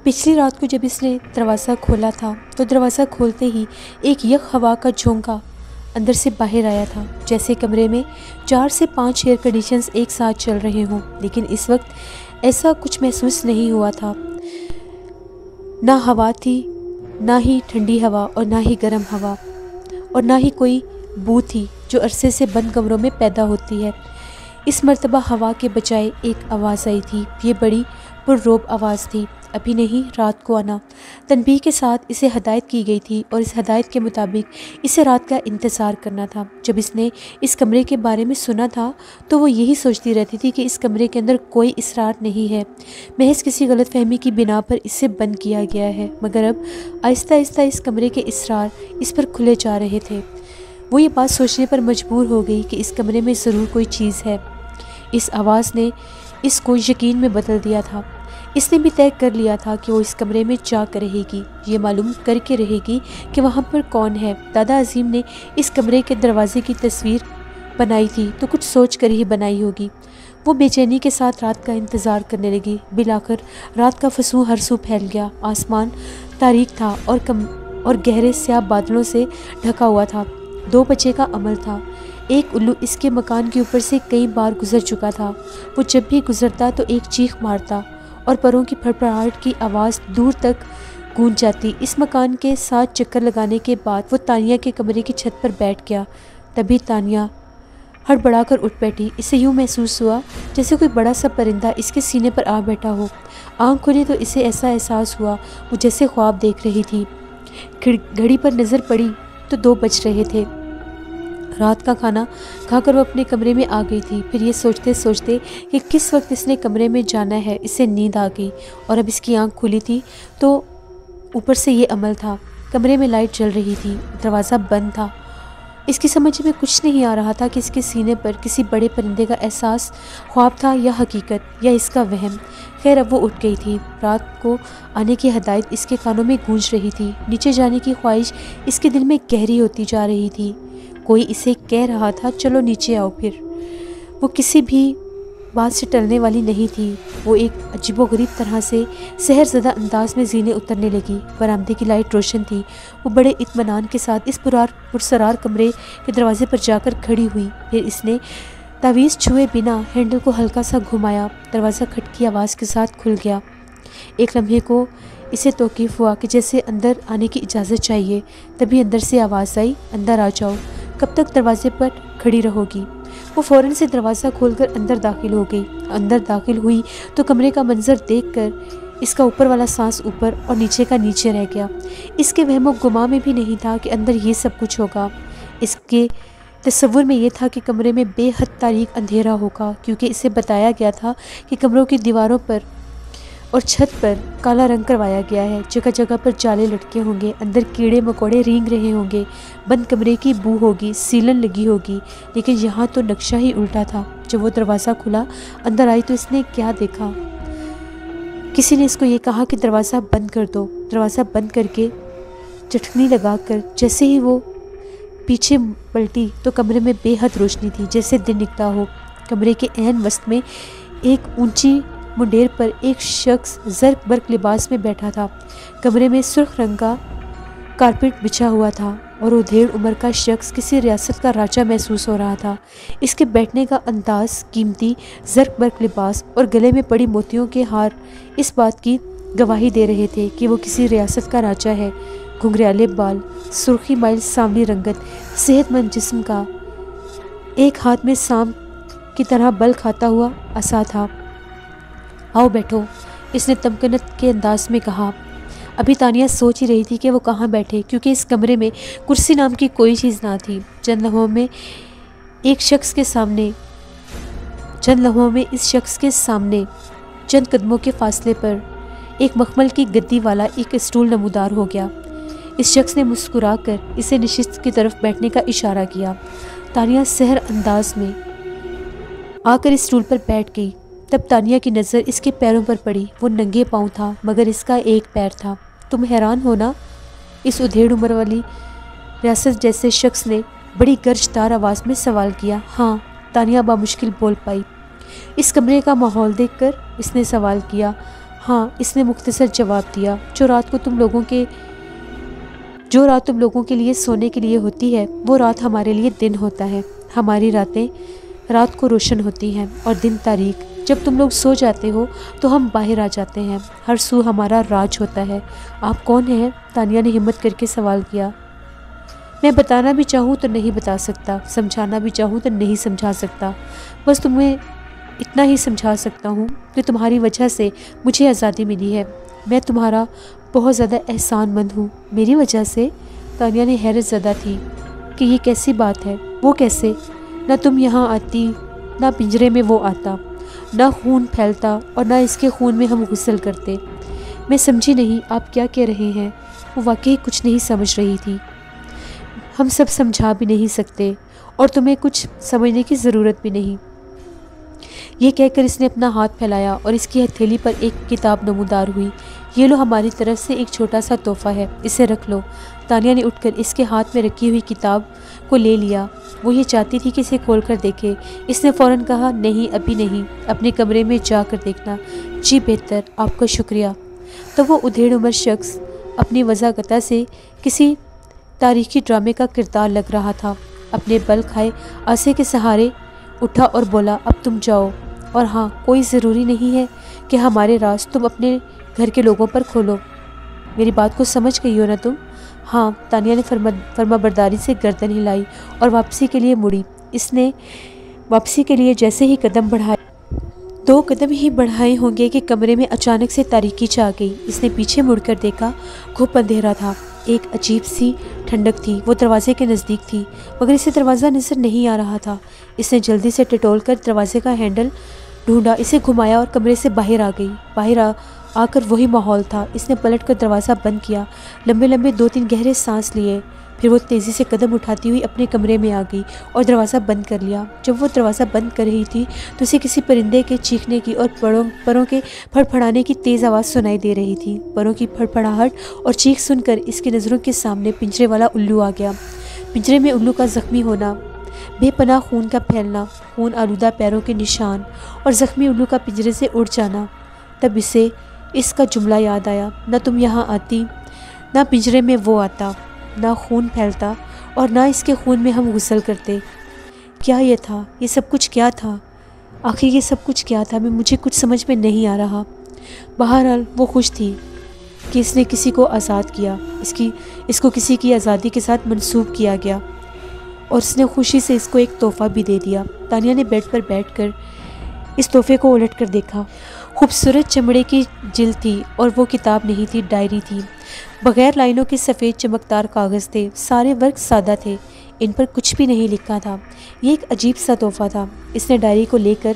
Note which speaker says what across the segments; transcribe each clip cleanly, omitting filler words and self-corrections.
Speaker 1: پچھلی رات کو جب اس نے دروازہ کھولا تھا تو دروازہ کھولتے ہی ایک یک ہوا کا جھونکا اندر سے باہر آیا تھا، جیسے کمرے میں 4 سے 5 ایئر کنڈیشنز ایک ساتھ چل رہے ہوں، لیکن اس وقت ایسا کچھ محسوس نہیں ہوا تھا۔ نہ ہوا تھی، نہ ہی ٹھنڈی ہوا اور نہ ہی گرم ہوا، اور نہ ہی کوئی بو تھی جو عرصے سے بند کمروں میں پیدا ہوتی ہے۔ اس مرتبہ ہوا کے بجائے ایک آواز آئی تھی۔ یہ بڑی پررعب آواز تھی۔ ابھی نہیں، رات کو آنا۔ تنبیہ کے ساتھ اسے ہدایت کی گئی تھی اور اس ہدایت کے مطابق اسے رات کا انتظار کرنا تھا۔ جب اس نے اس کمرے کے بارے میں سنا تھا تو وہ یہی سوچتی رہتی تھی کہ اس کمرے کے اندر کوئی اسرار نہیں ہے، محض کسی غلط فہمی کی بنا پر اسے بند کیا گیا ہے، مگر اب آہستہ آہستہ اس کمرے کے اسرار اس پر کھلے جا رہے تھے۔ وہ یہ بات سوچنے پر مجبور ہو گئی کہ اس کمرے میں ضرور کوئی چیز ہے۔ اس آواز نے اس کو یقین میں بدل دیا تھا۔ اس نے بھی طے کر لیا تھا کہ وہ اس کمرے میں جا کر رہے گی، یہ معلوم کر کے رہے گی کہ وہاں پر کون ہے۔ دادا عظیم نے اس کمرے کے دروازے کی تصویر بنائی تھی تو کچھ سوچ کر ہی بنائی ہوگی۔ وہ بے چینی کے ساتھ رات کا انتظار کرنے لگی۔ بالآخر رات کا فسوں ہر سو پھیل گیا۔ آسمان تاریک تھا اور گہرے سیاہ بادلوں سے ڈھکا ہوا تھا۔ 2 بجے کا عمل تھا۔ ایک الو اس کے مکان کے اوپر سے کئی بار گزر چکا تھا۔ وہ جب بھی گزرتا تو ایک چیخ مارتا اور پروں کی پھڑپھڑاہٹ کی آواز دور تک گونج جاتی۔ اس مکان کے 7 چکر لگانے کے بعد وہ تانیہ کے کمرے کی چھت پر بیٹھ گیا۔ تبھی تانیہ ہڑبڑا کر اٹھ بیٹھی۔ اسے یوں محسوس ہوا جیسے کوئی بڑا سا پرندہ اس کے سینے پر آ بیٹھا ہو۔ آنکھ کھلی تو اسے ایسا احساس ہوا وہ جیسے خواب دیکھ رہی تھی۔ گھڑی پر نظر پڑی تو 2 بج رہے تھے۔ رات کا کھانا کھا کر وہ اپنے کمرے میں آ گئی تھی۔ پھر یہ سوچتے سوچتے کہ کس وقت اس نے کمرے میں جانا ہے، اسے نیند آ گئی اور اب اس کی آنکھ کھلی تھی تو اوپر سے یہ عمل تھا۔ کمرے میں لائٹ جل رہی تھی، دروازہ بند تھا۔ اس کی سمجھ میں کچھ نہیں آ رہا تھا کہ اس کے سینے پر کسی بڑے پرندے کا احساس خواب تھا یا حقیقت یا اس کا وہم۔ خیر اب وہ اٹھ گئی تھی۔ رات کو آنے کی ہدایت اس کے کانوں میں گونج رہی تھی۔ نیچے جانے کی خواہش اس کے دل میں گہری ہوتی جا رہی تھی۔ کوئی اسے کہہ رہا تھا چلو نیچے آؤ۔ پھر وہ کسی بھی بات سے ٹلنے والی نہیں تھی۔ وہ ایک عجیب و غریب طرح سے سحر زدہ انداز میں زینے اترنے لگی۔ برآمدے کی لائٹ روشن تھی۔ وہ بڑے اطمینان کے ساتھ اس پرسرار کمرے کے دروازے پر جا کر کھڑی ہوئی۔ پھر اس نے تعویذ چھوئے بنا ہینڈل کو ہلکا سا گھمایا۔ دروازہ کھٹ کی آواز کے ساتھ کھل گیا۔ ایک لمحے کو اسے توقیف ہوا کہ جیسے اندر آنے کی اجازت چاہیے۔ تبھی اندر سے آواز آئی، اندر آ جاؤ، کب تک دروازے پر کھڑی رہو گی؟ وہ فوراً سے دروازہ کھول کر اندر داخل ہو گئی۔ اندر داخل ہوئی تو کمرے کا منظر دیکھ کر اس کا اوپر والا سانس اوپر اور نیچے کا نیچے رہ گیا۔ اس کے وہم و گمان میں بھی نہیں تھا کہ اندر یہ سب کچھ ہوگا۔ اس کے تصور میں یہ تھا کہ کمرے میں بے حد تاریک اندھیرا ہوگا، کیونکہ اسے بتایا گیا تھا کہ کمروں کی دیواروں پر اور چھت پر کالا رنگ کروایا گیا ہے، جگہ جگہ پر جالے لٹکے ہوں گے، اندر کیڑے مکوڑے رینگ رہے ہوں گے، بند کمرے کی بو ہوگی، سیلن لگی ہوگی۔ لیکن یہاں تو نقشہ ہی الٹا تھا۔ جب وہ دروازہ کھلا اندر آئی تو اس نے کیا دیکھا؟ کسی نے اس کو یہ کہا کہ دروازہ بند کر دو۔ دروازہ بند کر کے چٹکنی لگا کر جیسے ہی وہ پیچھے پلٹی تو کمرے میں بے حد روشنی تھی، جیسے دن نکلا ہو۔ کمرے کے عین وسط میں ایک اونچی منڈیر پر ایک شخص زرق برق لباس میں بیٹھا تھا۔ کمرے میں سرخ رنگ کا کارپیٹ بچھا ہوا تھا اور وہ 1.5 عمر کا شخص کسی ریاست کا راجا محسوس ہو رہا تھا۔ اس کے بیٹھنے کا انداز، قیمتی زرق برق لباس اور گلے میں پڑی موتیوں کے ہار اس بات کی گواہی دے رہے تھے کہ وہ کسی ریاست کا راجا ہے۔ گھنگریالے بال، سرخی مائل سانولی رنگت، صحت مند جسم کا، ایک ہاتھ میں سانپ کی طرح بل کھاتا ہوا عصا تھا۔ آؤ بیٹھو، اس نے تمکنت کے انداز میں کہا۔ ابھی تانیہ سوچ ہی رہی تھی کہ وہ کہاں بیٹھے، کیونکہ اس کمرے میں کرسی نام کی کوئی چیز نہ تھی۔ چند لمحوں میں اس شخص کے سامنے چند قدموں کے فاصلے پر ایک مخمل کی گدی والا ایک اسٹول نمودار ہو گیا۔ اس شخص نے مسکرا کر اسے نشست کی طرف بیٹھنے کا اشارہ کیا۔ تانیہ سحر انداز میں آ کر اس اسٹول پر بیٹھ گئی۔ تب تانیہ کی نظر اس کے پیروں پر پڑی۔ وہ ننگے پاؤں تھا مگر اس کا ایک پیر تھا۔ تم حیران ہو نا؟ اس 1.5 عمر والی ریاست جیسے شخص نے بڑی گرجدار آواز میں سوال کیا۔ ہاں، تانیہ بامشکل بول پائی۔ اس کمرے کا ماحول دیکھ کر اس نے سوال کیا۔ ہاں، اس نے مختصر جواب دیا، جو رات تم لوگوں کے لیے سونے کے لیے ہوتی ہے وہ رات ہمارے لیے دن ہوتا ہے۔ ہماری راتیں رات کو روشن ہوتی ہیں اور دن تاریک۔ جب تم لوگ سو جاتے ہو تو ہم باہر آ جاتے ہیں، ہر سو ہمارا راج ہوتا ہے۔ آپ کون ہیں؟ تانیہ نے ہمت کر کے سوال کیا۔ میں بتانا بھی چاہوں تو نہیں بتا سکتا، سمجھانا بھی چاہوں تو نہیں سمجھا سکتا، بس تمہیں اتنا ہی سمجھا سکتا ہوں کہ تمہاری وجہ سے مجھے آزادی ملی ہے۔ میں تمہارا بہت زیادہ احسان مند ہوں۔ میری وجہ سے؟ تانیہ نے حیرت زدہ تھی کہ یہ کیسی بات ہے؟ وہ کیسے؟ نہ تم یہاں آتی، نہ پنجرے میں وہ آتا، نہ خون پھیلتا اور نہ اس کے خون میں ہم غسل کرتے۔ میں سمجھی نہیں آپ کیا کہہ رہے ہیں۔ وہ واقعی کچھ نہیں سمجھ رہی تھی۔ ہم سب سمجھا بھی نہیں سکتے اور تمہیں کچھ سمجھنے کی ضرورت بھی نہیں۔ یہ کہہ کر اس نے اپنا ہاتھ پھیلایا اور اس کی ہتھیلی پر ایک کتاب نمودار ہوئی۔ یہ لو، ہماری طرف سے ایک چھوٹا سا تحفہ ہے، اسے رکھ لو۔ تانیہ نے اٹھ کر اس کے ہاتھ میں رکھی ہوئی کتاب کو لے لیا۔ وہ یہ چاہتی تھی کہ اسے کھول کر دیکھے۔ اس نے فوراً کہا، نہیں، ابھی نہیں، اپنے کمرے میں جا کر دیکھنا۔ جی بہتر، آپ کا شکریہ۔ تب وہ ادھیڑ عمر شخص اپنی وضاحت سے کسی تاریخی ڈرامے کا کردار لگ رہا تھا۔ اپنے بل کھائے آسے کے سہارے اٹھا اور بولا، اب تم جاؤ، اور ہاں، کوئی ضروری نہیں ہے کہ ہمارے راز تم اپنے گھر کے لوگوں پر کھولو۔ میری بات کو سمجھ گئی ہو نا تم؟ ہاں۔ تانیہ نے فرما برداری سے گردن ہلائی اور واپسی کے لیے مڑی۔ اس نے واپسی کے لیے جیسے ہی قدم بڑھائے، 2 قدم ہی بڑھائے ہوں گے کہ کمرے میں اچانک سے تاریکی چھا گئی۔ اس نے پیچھے مڑ کر دیکھا، گھپ اندھیرا تھا، ایک عجیب سی ٹھنڈک تھی۔ وہ دروازے کے نزدیک تھی مگر اسے دروازہ نظر نہیں آ رہا تھا۔ اس نے جلدی سے ٹٹول کر دروازے کا ہینڈل ڈھونڈا، اسے گھمایا اور کمرے سے باہر آ گئی۔ باہر آ کر وہی ماحول تھا۔ اس نے پلٹ کر دروازہ بند کیا، لمبے لمبے 2-3 گہرے سانس لیے، پھر وہ تیزی سے قدم اٹھاتی ہوئی اپنے کمرے میں آ گئی اور دروازہ بند کر لیا۔ جب وہ دروازہ بند کر رہی تھی تو اسے کسی پرندے کے چیخنے کی اور پروں کے پھڑپھڑانے کی تیز آواز سنائی دے رہی تھی۔ پروں کی پھڑپھڑاہٹ اور چیخ سن کر اس کی نظروں کے سامنے پنجرے والا الو آ گیا۔ پنجرے میں الو کا زخمی ہونا، بے پناہ خون کا پھیلنا، خون آلودہ پیروں کے نشان اور زخمی الو کا پنجرے سے اڑ جانا۔ تب اسے اس کا جملہ یاد آیا، نہ تم یہاں آتی، نہ پنجرے میں وہ آتا، نہ خون پھیلتا اور نہ اس کے خون میں ہم غسل کرتے۔ کیا یہ تھا؟ یہ سب کچھ کیا تھا؟ آخر یہ سب کچھ کیا تھا؟ مجھے کچھ سمجھ میں نہیں آ رہا۔ بہرحال وہ خوش تھی کہ اس نے کسی کو آزاد کیا، اس کو کسی کی آزادی کے ساتھ منسوب کیا گیا، اور اس نے خوشی سے اس کو ایک تحفہ بھی دے دیا۔ تانیہ نے بیڈ پر بیٹھ کر اس تحفے کو الٹ کر دیکھا۔ خوبصورت چمڑے کی جلد تھی اور وہ کتاب نہیں تھی، ڈائری تھی۔ بغیر لائنوں کے سفید چمکدار کاغذ تھے، سارے ورق سادہ تھے، ان پر کچھ بھی نہیں لکھا تھا۔ یہ ایک عجیب سا تحفہ تھا۔ اس نے ڈائری کو لے کر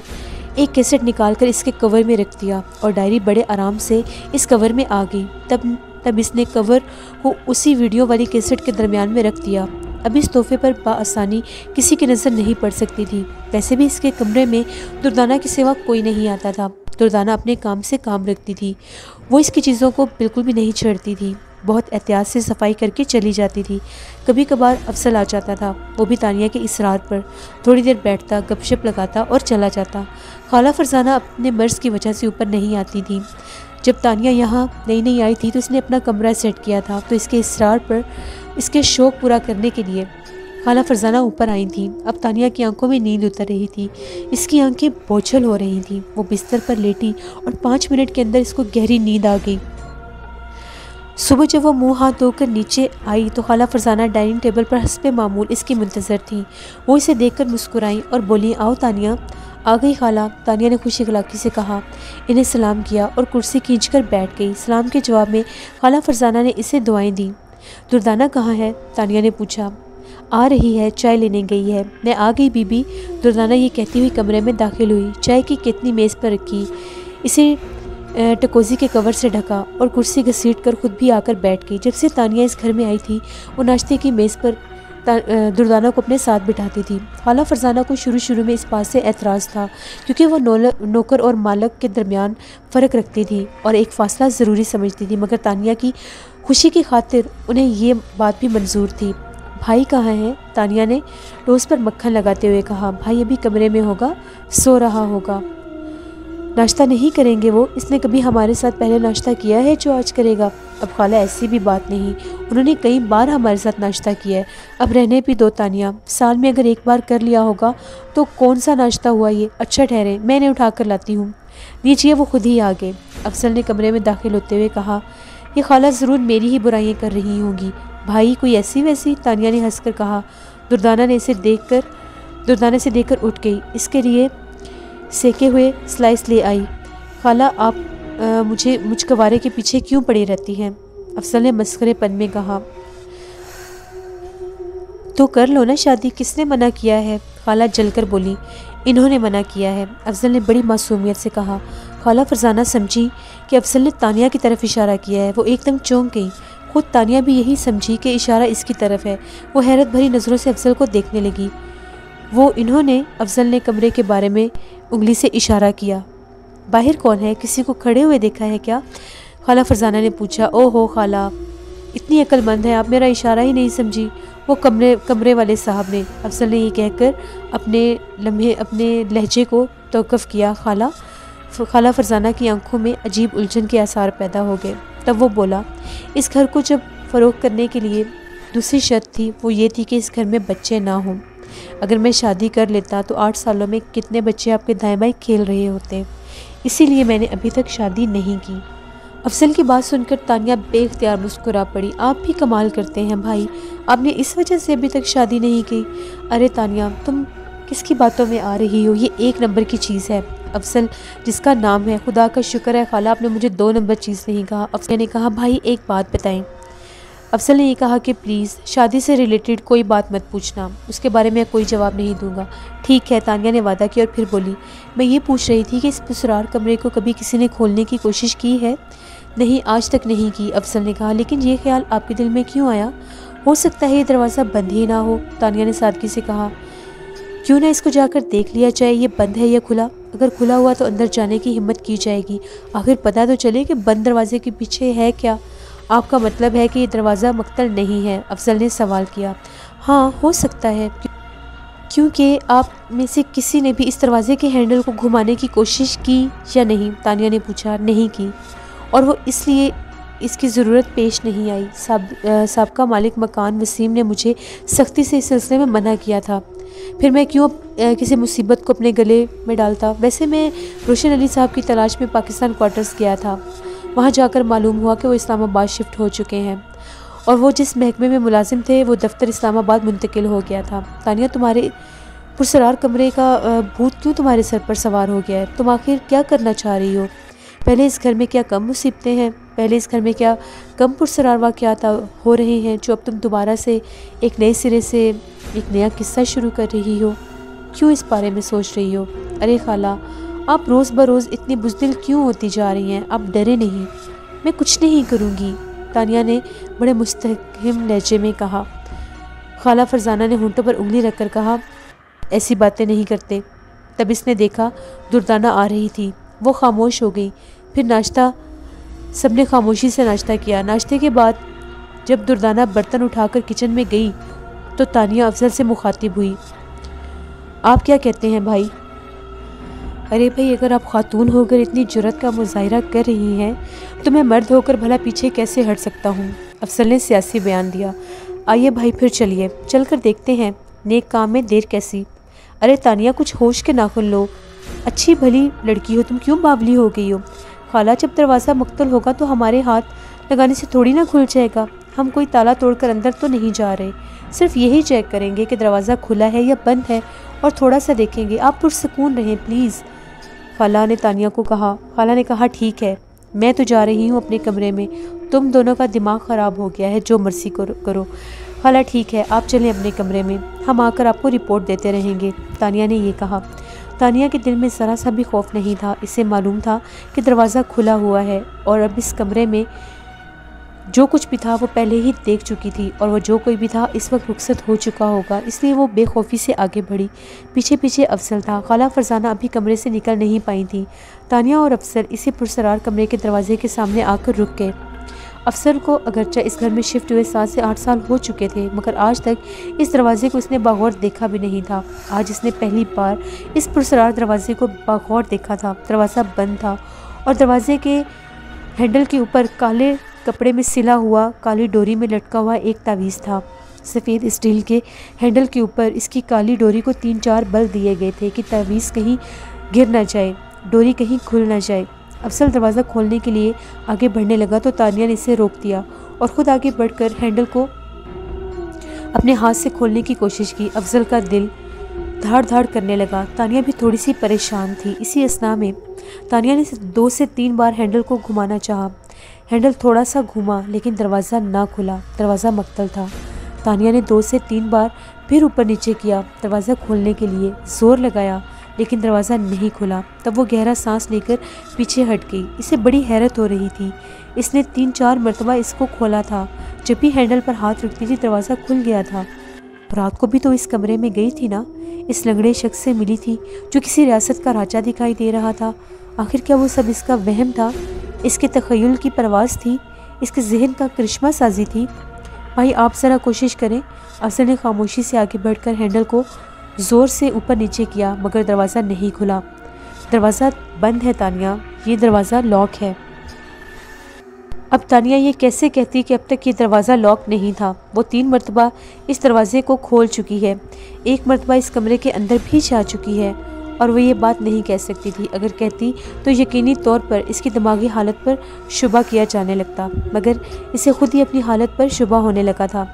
Speaker 1: ایک کیسٹ نکال کر اس کے کور میں رکھ دیا اور ڈائری بڑے آرام سے اس کور میں آ گئی۔ تب اس نے کور کو اسی ویڈیو والی کیسٹ کے درمیان میں رکھ دیا۔ اب اس تحفے پر بآسانی کسی کی نظر نہیں پڑ سکتی تھی۔ ویسے بھی اس کے کمرے میں دردانہ کے سوا کوئی نہیں آتا تھا۔ دردانہ اپنے کام سے کام رکھتی تھی، وہ اس کی چیزوں کو بالکل بھی نہیں چھیڑتی تھی، بہت احتیاط سے صفائی کر کے چلی جاتی تھی۔ کبھی کبھار افضل آ جاتا تھا، وہ بھی تانیہ کے اصرار پر تھوڑی دیر بیٹھتا، گپ شپ لگاتا اور چلا جاتا۔ خالہ فرزانہ اپنے مرض کی وجہ سے اوپر نہیں آتی تھی۔ جب تانیہ یہاں نئی آئی تھی تو اس نے اپنا کمرہ سیٹ کیا تھا، تو اس کے اصرار پر اس کے شوق پورا کرنے کے لیے خالہ فرزانہ اوپر آئی تھیں۔ اب تانیہ کی آنکھوں میں نیند اتر رہی تھی، اس کی آنکھیں بوجھل ہو رہی تھیں۔ وہ بستر پر لیٹی اور 5 منٹ کے اندر اس کو گہری نیند آ گئی۔ صبح جب وہ منہ ہاتھ دھو کر نیچے آئی تو خالہ فرزانہ ڈائننگ ٹیبل پر حسب معمول اس کی منتظر تھیں۔ وہ اسے دیکھ کر مسکرائیں اور بولیں، آؤ تانیہ۔ آ گئی خالہ، تانیہ نے خوش اخلاقی سے کہا۔ انہیں سلام کیا اور کرسی کھینچ کر بیٹھ گئی۔ سلام کے جواب میں خالہ فرزانہ نے اسے دعائیں دیں۔ دردانہ کہاں ہے؟ تانیہ نے پوچھا۔ آ رہی ہے، چائے لینے گئی ہے۔ میں آ گئی بی بی، دردانہ یہ کہتی ہوئی کمرے میں داخل ہوئی۔ چائے کی کتنی میز پر رکھی، اسے ٹکوزی کے کور سے ڈھکا اور کرسی گھسیٹ کر خود بھی آ کر بیٹھ گئی۔ جب سے تانیہ اس گھر میں آئی تھی وہ ناشتے کی میز پر دردانہ کو اپنے ساتھ بٹھاتی تھی۔ خالہ فرزانہ کو شروع میں اس بات سے اعتراض تھا کیونکہ وہ نوکر اور مالک کے درمیان فرق رکھتی تھی اور ایک فاصلہ ضروری سمجھتی تھی، مگر تانیہ کی خوشی کی خاطر انہیں یہ بات بھی منظور تھی۔ بھائی کہاں ہے؟ تانیہ نے ٹوسٹ پر مکھن لگاتے ہوئے کہا۔ بھائی ابھی کمرے میں ہوگا، سو رہا ہوگا۔ ناشتہ نہیں کریں گے وہ؟ اس نے کبھی ہمارے ساتھ پہلے ناشتہ کیا ہے جو آج کرے گا؟ اب خالہ ایسی بھی بات نہیں، انہوں نے کئی بار ہمارے ساتھ ناشتہ کیا ہے، اب رہنے بھی دو تانیہ، سال میں اگر ایک بار کر لیا ہوگا تو کون سا ناشتہ ہوا یہ؟ اچھا ٹھہرے، میں نے اٹھا کر لاتی ہوں۔ نیچے وہ خود ہی آ گئے۔ افضل نے کمرے میں داخل ہوتے ہوئے کہا، یہ خالہ ضرور میری ہی برائیاں کر رہی ہوں گی۔ بھائی کوئی ایسی ویسی؟ تانیہ نے ہنس کر کہا۔ دردانہ سے دیکھ کر اٹھ گئی، اس کے لیے سیکے ہوئے سلائس لے آئی۔ خالہ آپ مجھ کوارے کے پیچھے کیوں پڑی رہتی ہیں؟ افضل نے مسخرے پن میں کہا، تو کر لو نا شادی، کس نے منع کیا ہے؟ خالہ جل کر بولی، انہوں نے منع کیا ہے۔ افضل نے بڑی معصومیت سے کہا۔ خالہ فرزانہ سمجھی کہ افضل نے تانیہ کی طرف اشارہ کیا ہے، وہ ایک دم چونک گئی۔ خود تانیہ بھی یہی سمجھی کہ اشارہ اس کی طرف ہے، وہ حیرت بھری نظروں سے افضل کو دیکھنے لگی۔ وہ انہوں نے، افضل نے کمرے کے بارے میں انگلی سے اشارہ کیا۔ باہر کون ہے؟ کسی کو کھڑے ہوئے دیکھا ہے کیا؟ خالہ فرزانہ نے پوچھا۔ او ہو خالہ، اتنی عقل مند ہے آپ، میرا اشارہ ہی نہیں سمجھی۔ وہ کمرے والے صاحب نے، افضل نے یہ کہہ کر اپنے لہجے کو توقف کیا۔ خالہ فرزانہ کی آنکھوں میں عجیب الجھن کے آثار پیدا ہو گئے۔ تب وہ بولا، اس گھر کو جب فروخت کرنے کے لیے دوسری شرط تھی، وہ یہ تھی کہ اس گھر میں بچے نہ ہوں۔ اگر میں شادی کر لیتا تو 8 سالوں میں کتنے بچے آپ کے دائیں بائیں کھیل رہے ہوتے، اسی لیے میں نے ابھی تک شادی نہیں کی۔ افضل کی بات سن کر تانیہ بے اختیار مسکرا پڑی۔ آپ بھی کمال کرتے ہیں بھائی، آپ نے اس وجہ سے ابھی تک شادی نہیں کی؟ ارے تانیہ، تم کس کی باتوں میں آ رہی ہو؟ یہ 1 نمبر کی چیز ہے، افضل جس کا نام ہے۔ خدا کا شکر ہے خالہ آپ نے مجھے 2 نمبر چیز نہیں کہا۔ افضل نے کہا، بھائی ایک بات بتائیں۔ افضل نے یہ کہا کہ پلیز شادی سے ریلیٹڈ کوئی بات مت پوچھنا، اس کے بارے میں کوئی جواب نہیں دوں گا۔ ٹھیک ہے، تانیہ نے وعدہ کیا اور پھر بولی، میں یہ پوچھ رہی تھی کہ اس پرسرار کمرے کو کبھی کسی نے کھولنے کی کوشش کی ہے؟ نہیں، آج تک نہیں کی، افضل نے کہا۔ لیکن یہ خیال آپ کے دل میں کیوں آیا؟ ہو سکتا ہے یہ دروازہ بند ہی نہ ہو، تانیہ نے سادگی سے کہا۔ کیوں نہ اس کو جا کر دیکھ لیا جائے، یہ بند ہے یا کھلا؟ اگر کھلا ہوا تو اندر جانے کی ہمت کی جائے گی، آخر پتہ تو چلے کہ بند دروازے کے پیچھے ہے کیا۔ آپ کا مطلب ہے کہ یہ دروازہ مقتل نہیں ہے؟ افضل نے سوال کیا۔ ہاں، ہو سکتا ہے، کیونکہ آپ میں سے کسی نے بھی اس دروازے کے ہینڈل کو گھمانے کی کوشش کی یا نہیں؟ تانیہ نے پوچھا۔ نہیں کی، اور وہ اس لیے اس کی ضرورت پیش نہیں آئی۔ سابقہ مالک مکان وسیم نے مجھے سختی سے اس سلسلے میں منع کیا تھا، پھر میں کیوں کسی مصیبت کو اپنے گلے میں ڈالتا؟ ویسے میں روشن علی صاحب کی تلاش میں پاکستان کوارٹرز گیا تھا، وہاں جا کر معلوم ہوا کہ وہ اسلام آباد شفٹ ہو چکے ہیں، اور وہ جس محکمے میں ملازم تھے وہ دفتر اسلام آباد منتقل ہو گیا تھا۔ تانیہ، تمہارے پرسرار کمرے کا بھوت کیوں تمہارے سر پر سوار ہو گیا ہے؟ تم آخر کیا کرنا چاہ رہی ہو؟ پہلے اس گھر میں کیا کم مصیبتیں ہیں؟ پہلے اس گھر میں کیا کم پرسرار واقعات ہو رہے ہیں جو اب تم دوبارہ سے ایک نئے سرے سے ایک نیا قصہ شروع کر رہی ہو؟ کیوں اس بارے میں سوچ رہی ہو؟ ارے خالہ، آپ روز بروز اتنی بزدل کیوں ہوتی جا رہی ہیں؟ آپ ڈرے نہیں، میں کچھ نہیں کروں گی، تانیہ نے بڑے مستحکم لہجے میں کہا۔ خالہ فرزانہ نے ہونٹوں پر انگلی رکھ کر کہا، ایسی باتیں نہیں کرتے۔ تب اس نے دیکھا دردانہ آ رہی تھی، وہ خاموش ہو گئی۔ پھر سب نے خاموشی سے ناشتہ کیا۔ ناشتے کے بعد جب دردانہ برتن اٹھا کر کچن میں گئی تو تانیہ افضل سے مخاطب ہوئی، آپ کیا کہتے ہیں بھائی؟ ارے بھائی، اگر آپ خاتون ہو کر اتنی جرأت کا مظاہرہ کر رہی ہیں تو میں مرد ہو کر بھلا پیچھے کیسے ہٹ سکتا ہوں؟ افضل نے سیاسی بیان دیا۔ آئیے بھائی، پھر چلیے، چل کر دیکھتے ہیں، نیک کام میں دیر کیسی۔ ارے تانیہ، کچھ ہوش کے ناخن لو، اچھی بھلی لڑکی ہو تم، کیوں باولی ہو گئی ہو؟ خالہ، جب دروازہ مقتل ہوگا تو ہمارے ہاتھ لگانے سے تھوڑی نہ کھل جائے گا، ہم کوئی تالا توڑ کر اندر تو نہیں جا رہے، صرف یہی چیک کریں گے کہ دروازہ کھلا ہے یا بند ہے، اور تھوڑا سا دیکھیں گے، آپ پرسکون رہیں پلیز، خالہ نے تانیہ کو کہا۔ خالہ نے کہا، ٹھیک ہے، میں تو جا رہی ہوں اپنے کمرے میں، تم دونوں کا دماغ خراب ہو گیا ہے، جو مرضی کرو۔ خالہ، ٹھیک ہے، آپ چلیں اپنے کمرے میں، ہم آ کر آپ کو رپورٹ دیتے رہیں گے، تانیہ نے یہ کہا۔ تانیہ کے دل میں ذرا سا بھی خوف نہیں تھا، اسے معلوم تھا کہ دروازہ کھلا ہوا ہے، اور اب اس کمرے میں جو کچھ بھی تھا وہ پہلے ہی دیکھ چکی تھی، اور وہ جو کوئی بھی تھا اس وقت رخصت ہو چکا ہوگا، اس لیے وہ بے خوفی سے آگے بڑھی۔ پیچھے پیچھے افضل تھا۔ خالہ فرزانہ ابھی کمرے سے نکل نہیں پائی تھی۔ تانیہ اور افضل اسی پرسرار کمرے کے دروازے کے سامنے آ کر رک گئے۔ افسر کو اگرچہ اس گھر میں شفٹ ہوئے 7 سے 8 سال ہو چکے تھے، مگر آج تک اس دروازے کو اس نے باغور دیکھا بھی نہیں تھا۔ آج اس نے پہلی بار اس پرسرار دروازے کو باغور دیکھا تھا۔ دروازہ بند تھا اور دروازے کے ہینڈل کے اوپر کالے کپڑے میں سلا ہوا، کالی ڈوری میں لٹکا ہوا ایک تعویذ تھا۔ سفید اسٹیل کے ہینڈل کے اوپر اس کی کالی ڈوری کو 3-4 بل دیے گئے تھے کہ تعویذ کہیں گر نہ جائے، ڈوری کہیں کھل نہ جائے۔ افضل دروازہ کھولنے کے لیے آگے بڑھنے لگا تو تانیہ نے اسے روک دیا اور خود آگے بڑھ کر ہینڈل کو اپنے ہاتھ سے کھولنے کی کوشش کی۔ افضل کا دل دھاڑ دھاڑ کرنے لگا۔ تانیہ بھی تھوڑی سی پریشان تھی۔ اسی اثناء میں تانیہ نے 2 سے 3 بار ہینڈل کو گھمانا چاہا۔ ہینڈل تھوڑا سا گھوما لیکن دروازہ نہ کھلا۔ دروازہ مقتل تھا۔ تانیہ نے 2 سے 3 بار پھر اوپر نیچے کیا، دروازہ کھولنے کے لیے زور لگایا لیکن دروازہ نہیں کھلا۔ تب وہ گہرا سانس لے کر پیچھے ہٹ گئی۔ اسے بڑی حیرت ہو رہی تھی۔ اس نے 3-4 مرتبہ اس کو کھولا تھا۔ جب بھی ہینڈل پر ہاتھ رکھتی تھی دروازہ کھل گیا تھا۔ رات کو بھی تو اس کمرے میں گئی تھی نا، اس لنگڑے شخص سے ملی تھی جو کسی ریاست کا راجہ دکھائی دے رہا تھا۔ آخر کیا وہ سب اس کا وہم تھا؟ اس کے تخیل کی پرواز تھی؟ اس کے ذہن کا کرشمہ سازی تھی؟ بھائی آپ ذرا کوشش کریں۔ افسر نے خاموشی سے آگے بڑھ کر ہینڈل کو زور سے اوپر نیچے کیا مگر دروازہ نہیں کھلا۔ دروازہ بند ہے تانیہ، یہ دروازہ لاک ہے۔ اب تانیہ یہ کیسے کہتی کہ اب تک یہ دروازہ لاک نہیں تھا؟ وہ 3 مرتبہ اس دروازے کو کھول چکی ہے، 1 مرتبہ اس کمرے کے اندر بھی جا چکی ہے اور وہ یہ بات نہیں کہہ سکتی تھی۔ اگر کہتی تو یقینی طور پر اس کی دماغی حالت پر شبہ کیا جانے لگتا، مگر اسے خود ہی اپنی حالت پر شبہ ہونے لگا تھا۔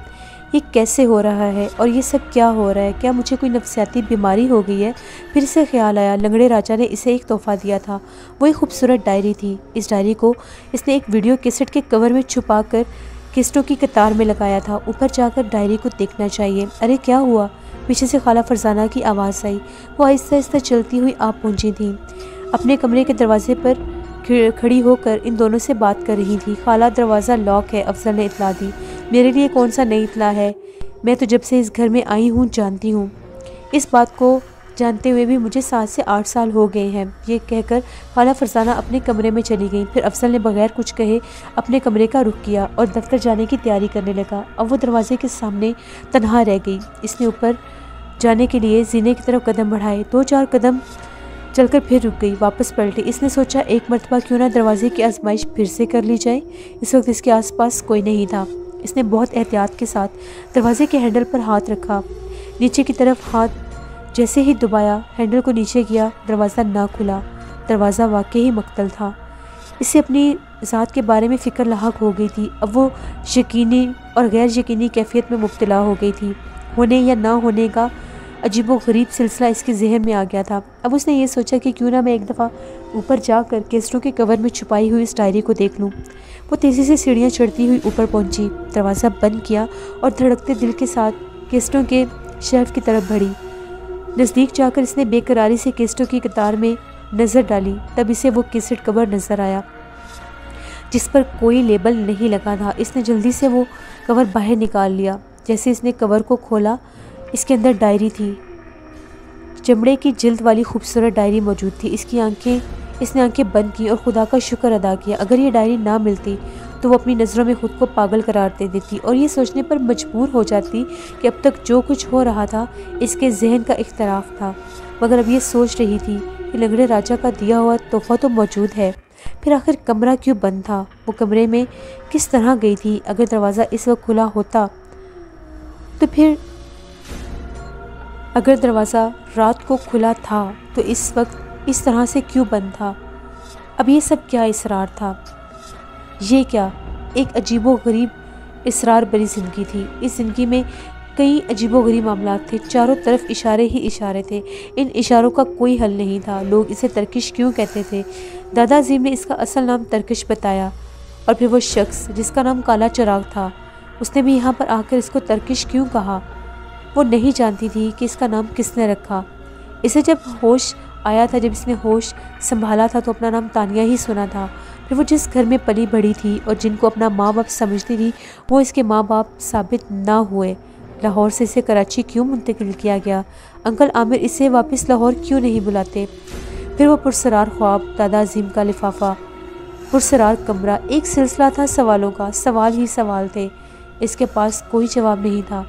Speaker 1: یہ کیسے ہو رہا ہے اور یہ سب کیا ہو رہا ہے؟ کیا مجھے کوئی نفسیاتی بیماری ہو گئی ہے؟ پھر اسے خیال آیا لنگڑے راجہ نے اسے ایک تحفہ دیا تھا، وہ ایک خوبصورت ڈائری تھی۔ اس ڈائری کو اس نے ایک ویڈیو کیسٹ کے کور میں چھپا کر کیسٹوں کی قطار میں لگایا تھا۔ اوپر جا کر ڈائری کو دیکھنا چاہیے۔ ارے کیا ہوا؟ پیچھے سے خالہ فرزانہ کی آواز آئی۔ وہ آہستہ آہستہ چلتی ہوئی آ پہنچی تھیں، اپنے کمرے کے دروازے پر کھڑی ہو کر ان دونوں سے بات کر رہی تھی۔ خالہ دروازہ لاک ہے، افضل نے اطلاع دی۔ میرے لیے کون سا نئی اطلاع ہے؟ میں تو جب سے اس گھر میں آئی ہوں جانتی ہوں۔ اس بات کو جانتے ہوئے بھی مجھے 7 سے 8 سال ہو گئے ہیں۔ یہ کہہ کر خالہ فرزانہ اپنے کمرے میں چلی گئیں۔ پھر افضل نے بغیر کچھ کہے اپنے کمرے کا رخ کیا اور دفتر جانے کی تیاری کرنے لگا۔ اب وہ دروازے کے سامنے تنہا رہ گئی۔ اس نے اوپر جانے کے لیے زینے کی طرف قدم بڑھائے، 2-4 قدم چل کر پھر رک گئی، واپس پلٹی۔ اس نے سوچا 1 مرتبہ کیوں نہ دروازے کی آزمائش پھر سے کر لی جائے۔ اس وقت اس کے آس پاس کوئی نہیں تھا۔ اس نے بہت احتیاط کے ساتھ دروازے کے ہینڈل پر ہاتھ رکھا، نیچے کی طرف ہاتھ جیسے ہی دبایا، ہینڈل کو نیچے کیا، دروازہ نہ کھلا۔ دروازہ واقعی مقتل تھا۔ اسے اپنی ذات کے بارے میں فکر لاحق ہو گئی تھی۔ اب وہ یقینی اور غیر یقینی کیفیت میں مبتلا ہو گئی تھی۔ ہونے یا نہ ہونے کا عجیب و غریب سلسلہ اس کے ذہن میں آ گیا تھا۔ اب اس نے یہ سوچا کہ کیوں نہ میں ایک دفعہ اوپر جا کر کیسٹوں کے کور میں چھپائی ہوئی اس ڈائری کو دیکھ لوں۔ وہ تیزی سے سیڑھیاں چڑھتی ہوئی اوپر پہنچی، دروازہ بند کیا اور دھڑکتے دل کے ساتھ کیسٹوں کے شیلف کی طرف بڑھی۔ نزدیک جا کر اس نے بے قراری سے کیسٹوں کی قطار میں نظر ڈالی۔ تب اسے وہ کیسٹ کور نظر آیا جس پر کوئی لیبل نہیں لگا تھا۔ اس نے جلدی سے وہ کور باہر نکال لیا۔ جیسے اس نے کور کو کھولا، اس کے اندر ڈائری تھی، چمڑے کی جلد والی خوبصورت ڈائری موجود تھی۔ اس نے آنکھیں بند کی اور خدا کا شکر ادا کیا۔ اگر یہ ڈائری نہ ملتی تو وہ اپنی نظروں میں خود کو پاگل قرار دے دیتی اور یہ سوچنے پر مجبور ہو جاتی کہ اب تک جو کچھ ہو رہا تھا اس کے ذہن کا اختراف تھا۔ مگر اب یہ سوچ رہی تھی کہ لنگڑے راجہ کا دیا ہوا تحفہ تو موجود ہے، پھر آخر کمرہ کیوں بند تھا؟ وہ کمرے میں کس طرح گئی تھی؟ اگر دروازہ اس وقت کھلا ہوتا تو پھر اگر دروازہ رات کو کھلا تھا تو اس وقت اس طرح سے کیوں بند تھا؟ اب یہ سب کیا اسرار تھا؟ یہ کیا ایک عجیب و غریب اسرار بری زندگی تھی۔ اس زندگی میں کئی عجیب و غریب معاملات تھے، چاروں طرف اشارے ہی اشارے تھے۔ ان اشاروں کا کوئی حل نہیں تھا۔ لوگ اسے ترکش کیوں کہتے تھے؟ دادا عظیم نے اس کا اصل نام ترکش بتایا اور پھر وہ شخص جس کا نام کالا چراغ تھا، اس نے بھی یہاں پر آ کر اس کو ترکش کیوں کہا؟ وہ نہیں جانتی تھی کہ اس کا نام کس نے رکھا۔ اسے جب ہوش آیا تھا، جب اس نے ہوش سنبھالا تھا تو اپنا نام تانیہ ہی سنا تھا۔ پھر وہ جس گھر میں پلی بڑھی تھی اور جن کو اپنا ماں باپ سمجھتی تھی وہ اس کے ماں باپ ثابت نہ ہوئے۔ لاہور سے اسے کراچی کیوں منتقل کیا گیا؟ انکل عامر اسے واپس لاہور کیوں نہیں بلاتے؟ پھر وہ پرسرار خواب، دادا عظیم کا لفافہ، پرسرار کمرہ، ایک سلسلہ تھا سوالوں کا، سوال ہی سوال تھے۔ اس کے پاس کوئی جواب نہیں تھا۔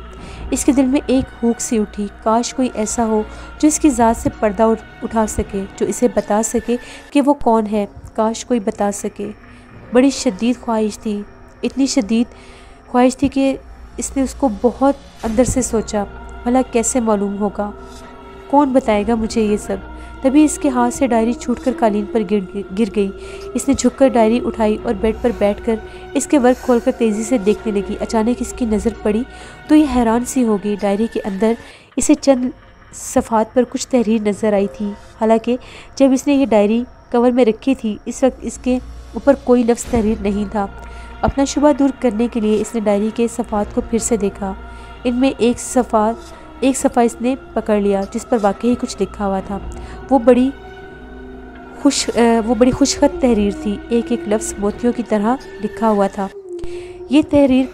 Speaker 1: اس کے دل میں ایک ہوک سی اٹھی، کاش کوئی ایسا ہو جو اس کی ذات سے پردہ اٹھا سکے، جو اسے بتا سکے کہ وہ کون ہے، کاش کوئی بتا سکے۔ بڑی شدید خواہش تھی، اتنی شدید خواہش تھی کہ اس نے اس کو بہت اندر سے سوچا، بھلا کیسے معلوم ہوگا، کون بتائے گا مجھے یہ سب۔ تبھی اس کے ہاتھ سے ڈائری چھوٹ کر قالین پر گر گئی۔ اس نے جھک کر ڈائری اٹھائی اور بیڈ پر بیٹھ کر اس کے ورق کھول کر تیزی سے دیکھنے لگی۔ اچانک اس کی نظر پڑی تو یہ حیران سی ہو گئی۔ ڈائری کے اندر اسے چند صفحات پر کچھ تحریر نظر آئی تھی، حالانکہ جب اس نے یہ ڈائری کور میں رکھی تھی اس وقت اس کے اوپر کوئی لفظ تحریر نہیں تھا۔ اپنا شبہ دور کرنے کے لیے اس نے ڈائری کے صفحات کو پھر سے دیکھا۔ ان میں ایک صفحہ اس نے پکڑ لیا جس پر واقعی کچھ لکھا ہوا تھا۔ وہ بڑی خوش خط تحریر تھی، ایک ایک لفظ موتیوں کی طرح لکھا ہوا تھا۔ یہ تحریر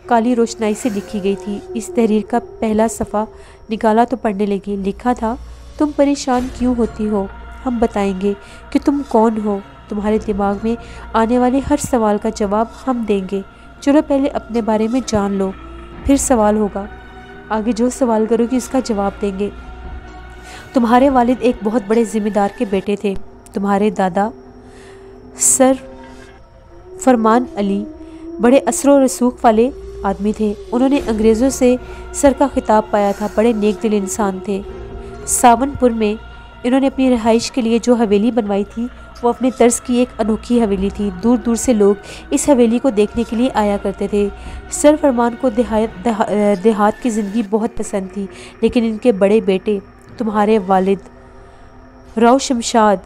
Speaker 1: کالی روشنائی سے لکھی گئی تھی۔ اس تحریر کا پہلا صفحہ نکالا تو پڑھنے لگی۔ لکھا تھا، تم پریشان کیوں ہوتی ہو، ہم بتائیں گے کہ تم کون ہو، تمہارے دماغ میں آنے والے ہر سوال کا جواب ہم دیں گے، چلو پہلے اپنے بارے میں جان لو، پھر سوال ہوگا، آگے جو سوال کرو گی اس کا جواب دیں گے۔ تمہارے والد ایک بہت بڑے ذمہ دار کے بیٹے تھے۔ تمہارے دادا سر فرمان علی بڑے اثر و رسوخ والے آدمی تھے۔ انہوں نے انگریزوں سے سر کا خطاب پایا تھا، بڑے نیک دل انسان تھے۔ ساون پور میں انہوں نے اپنی رہائش کے لیے جو حویلی بنوائی تھی وہ اپنے طرز کی ایک انوکھی حویلی تھی۔ دور دور سے لوگ اس حویلی کو دیکھنے کے لیے آیا کرتے تھے۔ سر فرمان کو دیہات کی زندگی بہت پسند تھی، لیکن ان کے بڑے بیٹے تمہارے والد راؤ شمشاد،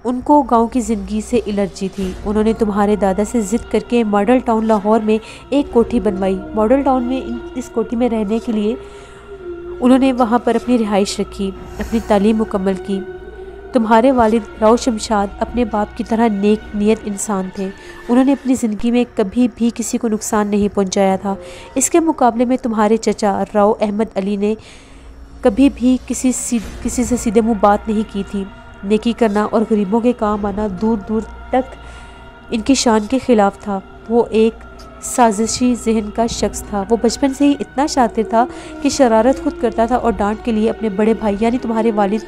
Speaker 1: ان کو گاؤں کی زندگی سے الرجی تھی۔ انہوں نے تمہارے دادا سے ضد کر کے ماڈل ٹاؤن لاہور میں ایک کوٹھی بنوائی۔ ماڈل ٹاؤن میں اس کوٹھی میں رہنے کے لیے انہوں نے وہاں پر اپنی رہائش رکھی، اپنی تعلیم مکمل کی۔ تمہارے والد راؤ شمشاد اپنے باپ کی طرح نیک نیت انسان تھے۔ انہوں نے اپنی زندگی میں کبھی بھی کسی کو نقصان نہیں پہنچایا تھا۔ اس کے مقابلے میں تمہارے چچا راؤ احمد علی نے کبھی بھی کسی سے سیدھے منہ بات نہیں کی تھی۔ نیکی کرنا اور غریبوں کے کام آنا دور دور تک ان کی شان کے خلاف تھا۔ وہ ایک سازشی ذہن کا شخص تھا۔ وہ بچپن سے ہی اتنا شاطر تھا کہ شرارت خود کرتا تھا اور ڈانٹ کے لیے اپنے بڑے بھائی یعنی تمہارے والد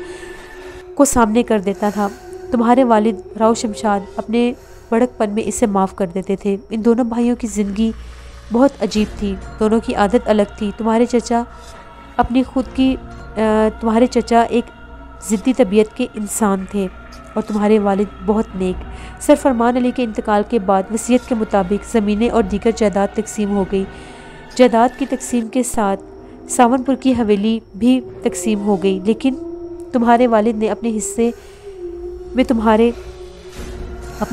Speaker 1: کو سامنے کر دیتا تھا۔ تمہارے والد راؤ شمشاد اپنے بڑک پن میں اسے معاف کر دیتے تھے۔ ان دونوں بھائیوں کی زندگی بہت عجیب تھی، دونوں کی عادت الگ تھی۔ تمہارے چچا ایک ضدی طبیعت کے انسان تھے اور تمہارے والد بہت نیک۔ سر فرمان علی کے انتقال کے بعد وصیت کے مطابق زمینیں اور دیگر جائیداد تقسیم ہو گئی۔ جائیداد کی تقسیم کے ساتھ ساون پور کی حویلی بھی تقسیم ہو گئی، لیکن تمہارے والد نے اپنا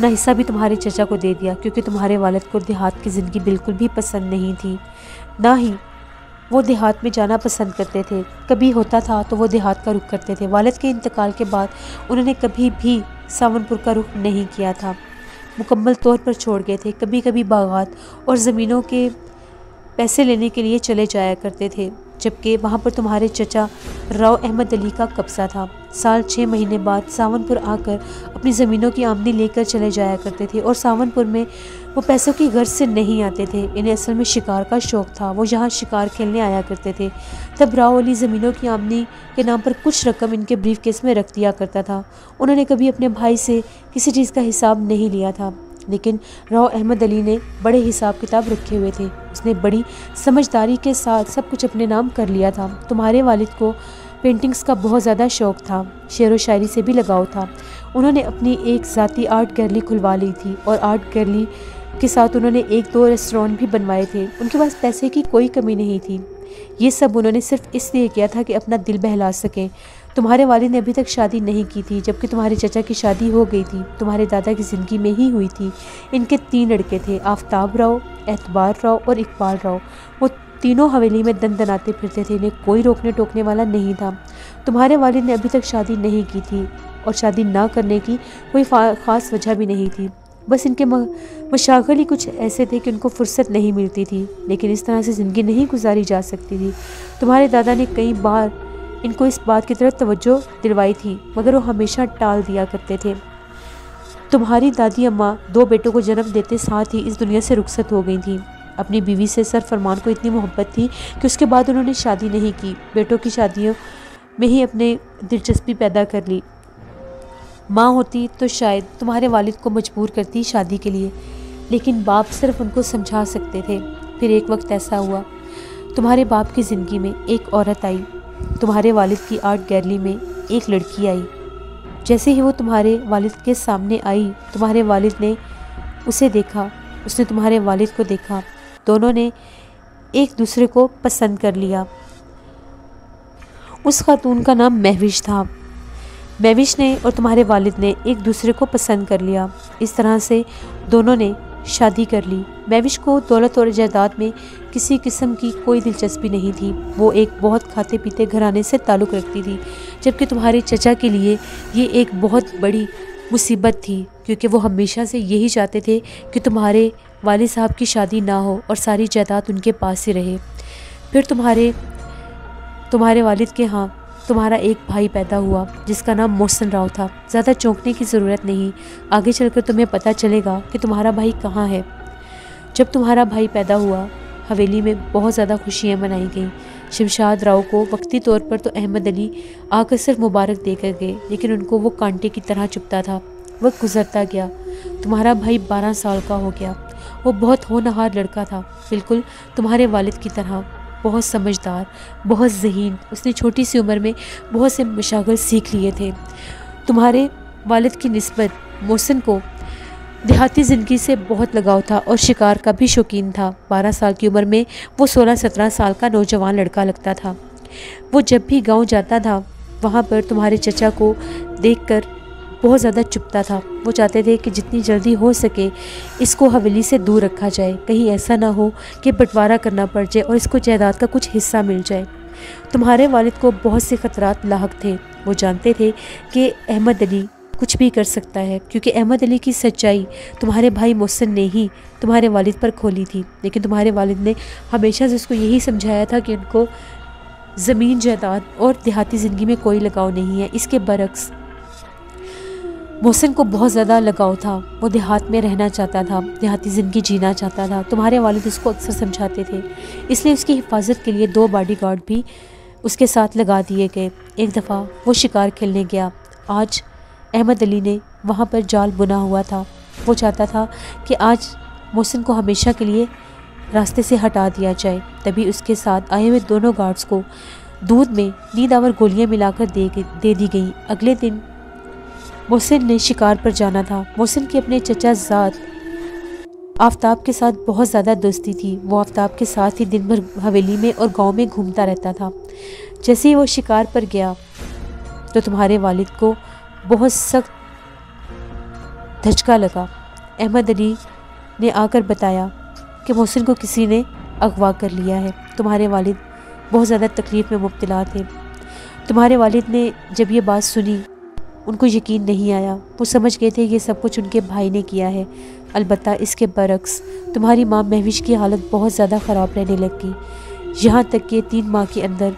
Speaker 1: حصہ بھی تمہارے چچا کو دے دیا، کیونکہ تمہارے والد کو دیہات کی زندگی بالکل بھی پسند نہیں تھی، نہ ہی وہ دیہات میں جانا پسند کرتے تھے۔ کبھی ہوتا تھا تو وہ دیہات کا رخ کرتے تھے۔ والد کے انتقال کے بعد انہوں نے کبھی بھی ساون پور کا رخ نہیں کیا تھا، مکمل طور پر چھوڑ گئے تھے۔ کبھی کبھی باغات اور زمینوں کے پیسے لینے کے لیے چلے جایا کرتے تھے، جبکہ وہاں پر تمہارے چچا راؤ احمد علی کا قبضہ تھا۔ سال 6 مہینے بعد ساون پور آ کر اپنی زمینوں کی آمدنی لے کر چلے جایا کرتے تھے، اور ساون پور میں وہ پیسوں کی غرض سے نہیں آتے تھے، انہیں اصل میں شکار کا شوق تھا۔ وہ یہاں شکار کھیلنے آیا کرتے تھے۔ تب راؤ علی زمینوں کی آمدنی کے نام پر کچھ رقم ان کے بریف کیس میں رکھ دیا کرتا تھا۔ انہوں نے کبھی اپنے بھائی سے کسی چیز کا حساب نہیں لیا تھا، لیکن راؤ احمد علی نے بڑے حساب کتاب رکھے ہوئے تھے۔ اس نے بڑی سمجھداری کے ساتھ سب کچھ اپنے نام کر لیا تھا۔ تمہارے والد کو پینٹنگز کا بہت زیادہ شوق تھا، شعر و شاعری سے بھی لگاؤ تھا۔ انہوں نے اپنی ایک ذاتی آرٹ گیلری کھلوا لی تھی، اور آرٹ گیلری کے ساتھ انہوں نے 1-2 ریسٹورانٹ بھی بنوائے تھے۔ ان کے پاس پیسے کی کوئی کمی نہیں تھی۔ یہ سب انہوں نے صرف اس لیے کیا تھا کہ اپنا دل بہلا سکیں۔ تمہارے والد نے ابھی تک شادی نہیں کی تھی، جبکہ تمہارے چچا کی شادی ہو گئی تھی، تمہارے دادا کی زندگی میں ہی ہوئی تھی۔ ان کے 3 لڑکے تھے، آفتاب راؤ، اعتبار راؤ اور اقبال راؤ۔ وہ تینوں حویلی میں دندناتے پھرتے تھے، انہیں کوئی روکنے ٹوکنے والا نہیں تھا۔ تمہارے والد نے ابھی تک شادی نہیں کی تھی، اور شادی نہ کرنے کی کوئی خاص وجہ بھی نہیں تھی، بس ان کے مشاغل ہی کچھ ایسے تھے کہ ان کو فرصت نہیں ملتی تھی، لیکن اس طرح سے زندگی نہیں گزاری جا سکتی تھی۔ تمہارے دادا نے کئی بار ان کو اس بات کی طرف توجہ دلوائی تھی، مگر وہ ہمیشہ ٹال دیا کرتے تھے۔ تمہاری دادی اماں 2 بیٹوں کو جنم دیتے ساتھ ہی اس دنیا سے رخصت ہو گئی تھیں۔ اپنی بیوی سے سر فرمان کو اتنی محبت تھی کہ اس کے بعد انہوں نے شادی نہیں کی، بیٹوں کی شادیوں میں ہی اپنے دلچسپی پیدا کر لی۔ ماں ہوتی تو شاید تمہارے والد کو مجبور کرتی شادی کے لیے، لیکن باپ صرف ان کو سمجھا سکتے تھے۔ پھر ایک وقت ایسا ہوا، تمہارے باپ کی زندگی میں ایک عورت آئی، تمہارے والد کی آرٹ گیلری میں ایک لڑکی آئی۔ جیسے ہی وہ تمہارے والد کے سامنے آئی، تمہارے والد نے اسے دیکھا، اس نے تمہارے والد کو دیکھا، دونوں نے ایک دوسرے کو پسند کر لیا۔ اس خاتون کا نام مہوش تھا۔ مہوش نے اور تمہارے والد نے ایک دوسرے کو پسند کر لیا۔ اس طرح سے دونوں نے شادی کر لی۔ مہوش کو دولت اور جائیداد میں کسی قسم کی کوئی دلچسپی نہیں تھی، وہ ایک بہت کھاتے پیتے گھرانے سے تعلق رکھتی تھی، جبکہ تمہارے چچا کے لیے یہ ایک بہت بڑی مصیبت تھی، کیونکہ وہ ہمیشہ سے یہی چاہتے تھے کہ تمہارے والد صاحب کی شادی نہ ہو اور ساری جائیداد ان کے پاس ہی رہے۔ پھر تمہارے والد کے ہاں تمہارا ایک بھائی پیدا ہوا جس کا نام محسن راؤ تھا۔ زیادہ چونکنے کی ضرورت نہیں، آگے چل کر تمہیں پتہ چلے گا کہ تمہارا بھائی کہاں ہے۔ جب تمہارا بھائی پیدا ہوا، حویلی میں بہت زیادہ خوشیاں منائی گئیں۔ شمشاد راؤ کو وقتی طور پر تو احمد علی آ کر صرف مبارک دے کر گئے، لیکن ان کو وہ کانٹے کی طرح چبھتا تھا۔ وقت گزرتا گیا، تمہارا بھائی 12 سال کا ہو گیا۔ وہ بہت ہونہار لڑکا تھا، بالکل تمہارے والد کی طرح، بہت سمجھدار، بہت ذہین۔ اس نے چھوٹی سی عمر میں بہت سے مشاغل سیکھ لیے تھے۔ تمہارے والد کی نسبت محسن کو دیہاتی زندگی سے بہت لگاؤ تھا اور شکار کا بھی شوقین تھا۔ 12 سال کی عمر میں وہ 16-17 سال کا نوجوان لڑکا لگتا تھا۔ وہ جب بھی گاؤں جاتا تھا وہاں پر تمہارے چچا کو دیکھ کر بہت زیادہ چبھتا تھا۔ وہ چاہتے تھے کہ جتنی جلدی ہو سکے اس کو حویلی سے دور رکھا جائے، کہیں ایسا نہ ہو کہ بٹوارہ کرنا پڑ جائے اور اس کو جائیداد کا کچھ حصہ مل جائے۔ تمہارے والد کو بہت سے خطرات لاحق تھے۔ وہ جانتے تھے کہ احمد علی کچھ بھی کر سکتا ہے، کیونکہ احمد علی کی سچائی تمہارے بھائی محسن نے ہی تمہارے والد پر کھولی تھی، لیکن تمہارے والد نے ہمیشہ سے اس کو یہی سمجھایا تھا کہ ان کو زمین جائیداد اور دیہاتی زندگی میں کوئی لگاؤ نہیں ہے۔ اس کے برعکس محسن کو بہت زیادہ لگاؤ تھا، وہ دیہات میں رہنا چاہتا تھا، دیہاتی زندگی جینا چاہتا تھا۔ تمہارے والد اس کو اکثر سمجھاتے تھے، اس لیے اس کی حفاظت کے لیے 2 باڈی گارڈ بھی اس کے ساتھ لگا دیے گئے۔ ایک دفعہ وہ شکار کھیلنے گیا، آج احمد علی نے وہاں پر جال بنا ہوا تھا۔ وہ چاہتا تھا کہ آج محسن کو ہمیشہ کے لیے راستے سے ہٹا دیا جائے، تبھی اس کے ساتھ آئے ہوئے دونوں گارڈز کو دودھ میں نیند آور گولیاں ملا کر دے دی گئیں۔ اگلے دن محسن نے شکار پر جانا تھا۔ محسن کی اپنے چچا زاد آفتاب کے ساتھ بہت زیادہ دوستی تھی، وہ آفتاب کے ساتھ ہی دن بھر حویلی میں اور گاؤں میں گھومتا رہتا تھا۔ جیسے ہی وہ شکار پر گیا تو تمہارے والد کو بہت سخت دھچکا لگا۔ احمد علی نے آ کر بتایا کہ محسن کو کسی نے اغوا کر لیا ہے۔ تمہارے والد بہت زیادہ تکلیف میں مبتلا تھے۔ تمہارے والد نے جب یہ بات سنی ان کو یقین نہیں آیا، وہ سمجھ گئے تھے یہ سب کچھ ان کے بھائی نے کیا ہے۔ البتہ اس کے برعکس تمہاری ماں مہوش کی حالت بہت زیادہ خراب رہنے لگ گئی، یہاں تک کہ 3 ماہ کے اندر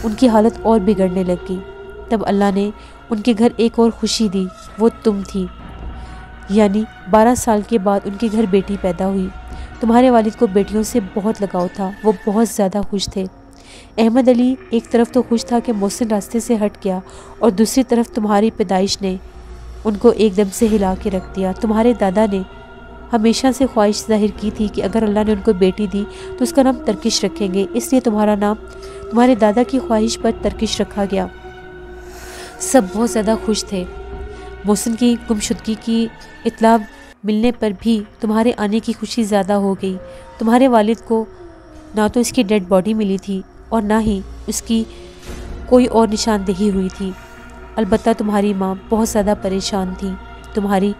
Speaker 1: ان کی حالت اور بگڑنے لگ گئی۔ تب اللہ نے ان کے گھر ایک اور خوشی دی، وہ تم تھی، یعنی 12 سال کے بعد ان کے گھر بیٹی پیدا ہوئی۔ تمہارے والد کو بیٹیوں سے بہت لگاؤ تھا، وہ بہت زیادہ خوش تھے۔ احمد علی ایک طرف تو خوش تھا کہ محسن راستے سے ہٹ گیا، اور دوسری طرف تمہاری پیدائش نے ان کو ایک دم سے ہلا کے رکھ دیا۔ تمہارے دادا نے ہمیشہ سے خواہش ظاہر کی تھی کہ اگر اللہ نے ان کو بیٹی دی تو اس کا نام ترکش رکھیں گے، اس لیے تمہارا نام تمہارے دادا کی خواہش پر ترکش رکھا گیا۔ سب بہت زیادہ خوش تھے۔ محسن کی گمشدگی کی اطلاع ملنے پر بھی تمہارے آنے کی خوشی زیادہ ہو گئی۔ تمہارے والد کو نہ تو اس کی ڈیڈ باڈی ملی تھی اور نہ ہی اس کی کوئی اور نشاندہی ہوئی تھی۔ البتہ تمہاری ماں بہت زیادہ پریشان تھی۔ تمہاری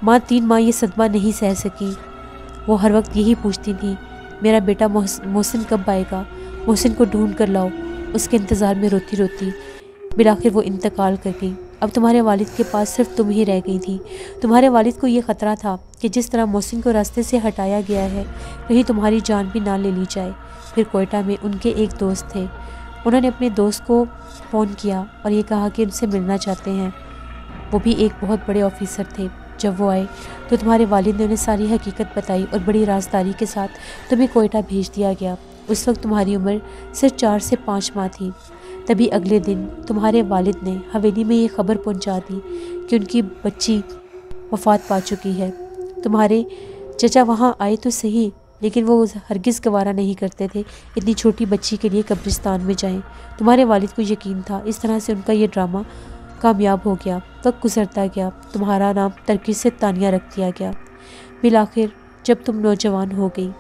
Speaker 1: ماں 3 ماہ یہ صدمہ نہیں سہ سکی، وہ ہر وقت یہی پوچھتی تھی میرا بیٹا محسن کب آئے گا، محسن کو ڈھونڈ کر لاؤ۔ اس کے انتظار میں روتی روتی بالآخر وہ انتقال کر گئی۔ اب تمہارے والد کے پاس صرف تم ہی رہ گئی تھی۔ تمہارے والد کو یہ خطرہ تھا کہ جس طرح محسن کو راستے سے ہٹایا گیا ہے کہیں تمہاری جان بھی نہ لے لی جائے۔ پھر کوئٹہ میں ان کے ایک دوست تھے، انہوں نے اپنے دوست کو فون کیا اور یہ کہا کہ ان سے ملنا چاہتے ہیں۔ وہ بھی ایک بہت بڑے آفیسر تھے۔ جب وہ آئے تو تمہارے والد نے انہیں ساری حقیقت بتائی اور بڑی رازداری کے ساتھ تمہیں کوئٹہ بھیج دیا گیا۔ اس وقت تمہاری عمر صرف 4 سے 5 ماہ تھی۔ تبھی اگلے دن تمہارے والد نے حویلی میں یہ خبر پہنچا دی کہ ان کی بچی وفات پا چکی ہے۔ تمہارے چچا وہاں آئے تو صحیح، لیکن وہ ہرگز گوارا نہیں کرتے تھے اتنی چھوٹی بچی کے لیے قبرستان میں جائیں۔ تمہارے والد کو یقین تھا اس طرح سے ان کا یہ ڈرامہ کامیاب ہو گیا۔ وقت گزرتا گیا، تمہارا نام ترکی سے تانیہ رکھ دیا گیا۔ بالآخر جب تم نوجوان ہو گئی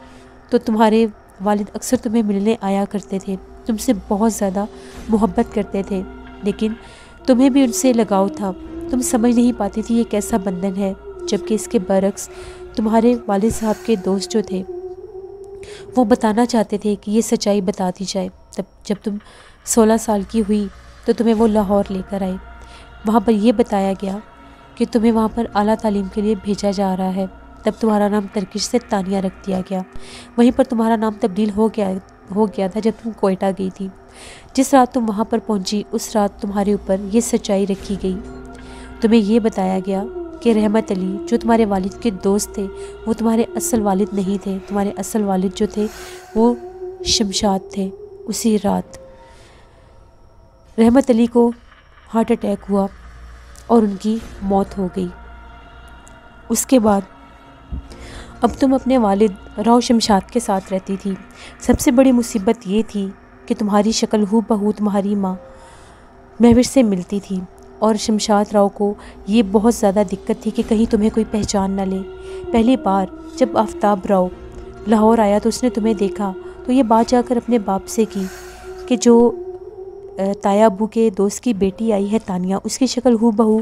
Speaker 1: تو تمہارے والد اکثر تمہیں ملنے آیا کرتے تھے، تم سے بہت زیادہ محبت کرتے تھے، لیکن تمہیں بھی ان سے لگاؤ تھا۔ تم سمجھ نہیں پاتی تھی یہ کیسا بندھن ہے، جبکہ اس کے برعکس تمہارے والد صاحب کے دوست جو تھے وہ بتانا چاہتے تھے کہ یہ سچائی بتا دی جائے۔ جب تم 16 سال کی ہوئی تو تمہیں وہ لاہور لے کر آئے۔ وہاں پر یہ بتایا گیا کہ تمہیں وہاں پر اعلیٰ تعلیم کے لیے بھیجا جا رہا ہے۔ تب تمہارا نام ترکش سے تانیہ رکھ دیا گیا۔ وہیں پر تمہارا نام تبدیل ہو گیا تھا جب تم کوئٹہ گئی تھی۔ جس رات تم وہاں پر پہنچی اس رات تمہارے اوپر یہ سچائی رکھی گئی۔ تمہیں یہ بتایا گیا کہ رحمت علی جو تمہارے والد کے دوست تھے وہ تمہارے اصل والد نہیں تھے، تمہارے اصل والد جو تھے وہ شمشاد تھے۔ اسی رات رحمت علی کو ہارٹ اٹیک ہوا اور ان کی موت ہو گئی۔ اس کے بعد اب تم اپنے والد راؤ شمشاد کے ساتھ رہتی تھی۔ سب سے بڑی مصیبت یہ تھی کہ تمہاری شکل ہو بہو تمہاری ماں مہوش سے ملتی تھی، اور شمشاد راؤ کو یہ بہت زیادہ دقت تھی کہ کہیں تمہیں کوئی پہچان نہ لے۔ پہلی بار جب آفتاب راؤ لاہور آیا تو اس نے تمہیں دیکھا تو یہ بات جا کر اپنے باپ سے کی کہ جو تایا ابو کے دوست کی بیٹی آئی ہے تانیہ، اس کی شکل ہو بہو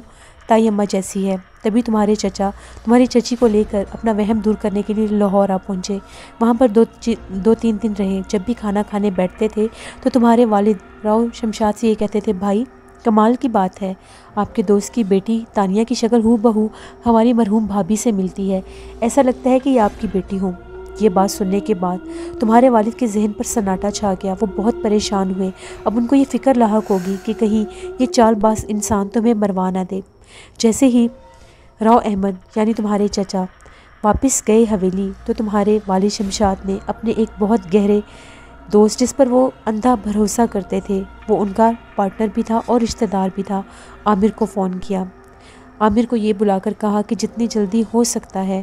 Speaker 1: تائی اماں جیسی ہے۔ تبھی تمہارے چچا تمہاری چچی کو لے کر اپنا وہم دور کرنے کے لیے لاہور آ پہنچے۔ وہاں پر 2-3 دن رہے۔ جب بھی کھانا کھانے بیٹھتے تھے تو تمہارے والد راؤ شمشاد سے یہ کہتے تھے، بھائی کمال کی بات ہے، آپ کے دوست کی بیٹی تانیہ کی شکل ہو بہو ہماری مرحوم بھابھی سے ملتی ہے، ایسا لگتا ہے کہ یہ آپ کی بیٹی ہوں۔ یہ بات سننے کے بعد تمہارے والد کے ذہن پر سناٹا چھا گیا۔ وہ بہت پریشان ہوئے۔ اب ان کو یہ فکر لاحق ہوگی کہ کہیں یہ چال باز انسان تمہیں مروا نہ دے۔ جیسے ہی راؤ احمد یعنی تمہارے چچا واپس گئے حویلی تو تمہارے والد شمشاد نے اپنے ایک بہت گہرے دوست جس پر وہ اندھا بھروسہ کرتے تھے، وہ ان کا پارٹنر بھی تھا اور رشتہ دار بھی تھا، عامر کو فون کیا۔ عامر کو یہ بلا کر کہا کہ جتنی جلدی ہو سکتا ہے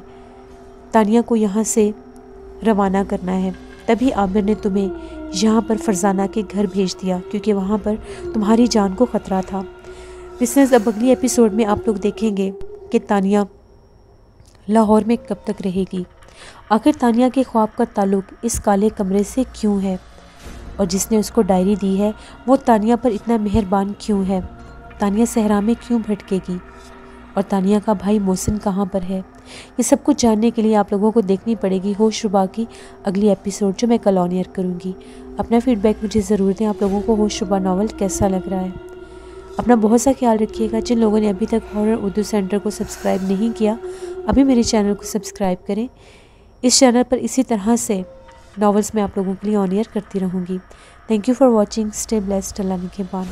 Speaker 1: تانیہ کو یہاں سے روانہ کرنا ہے۔ تبھی عامر نے تمہیں یہاں پر فرزانہ کے گھر بھیج دیا کیونکہ وہاں پر تمہاری جان کو خطرہ تھا۔ لسنرز، اب اگلی ایپیسوڈ میں آپ لوگ دیکھیں گے کہ تانیہ لاہور میں کب تک رہے گی، آخر تانیہ کے خواب کا تعلق اس کالے کمرے سے کیوں ہے، اور جس نے اس کو ڈائری دی ہے وہ تانیہ پر اتنا مہربان کیوں ہے، تانیہ صحرا میں کیوں بھٹکے گی، اور تانیہ کا بھائی محسن کہاں پر ہے۔ یہ سب کچھ جاننے کے لیے آپ لوگوں کو دیکھنی پڑے گی ہوش ربا کی اگلی ایپیسوڈ جو میں کل آن ایئر کروں گی۔ اپنا فیڈ بیک مجھے ضرور دیں، آپ لوگوں کو ہوش ربا ناول کیسا لگ رہا ہے۔ اپنا بہت سا خیال رکھیے گا۔ جن لوگوں نے ابھی تک ہارر اردو سینٹر کو سبسکرائب نہیں کیا، ابھی میرے چینل کو سبسکرائب کریں۔ اس چینل پر اسی طرح سے ناولز میں آپ لوگوں کے لیے آن ایئر کرتی رہوں گی۔ Thank you for watching, stay blessed, اللہ نگہبان۔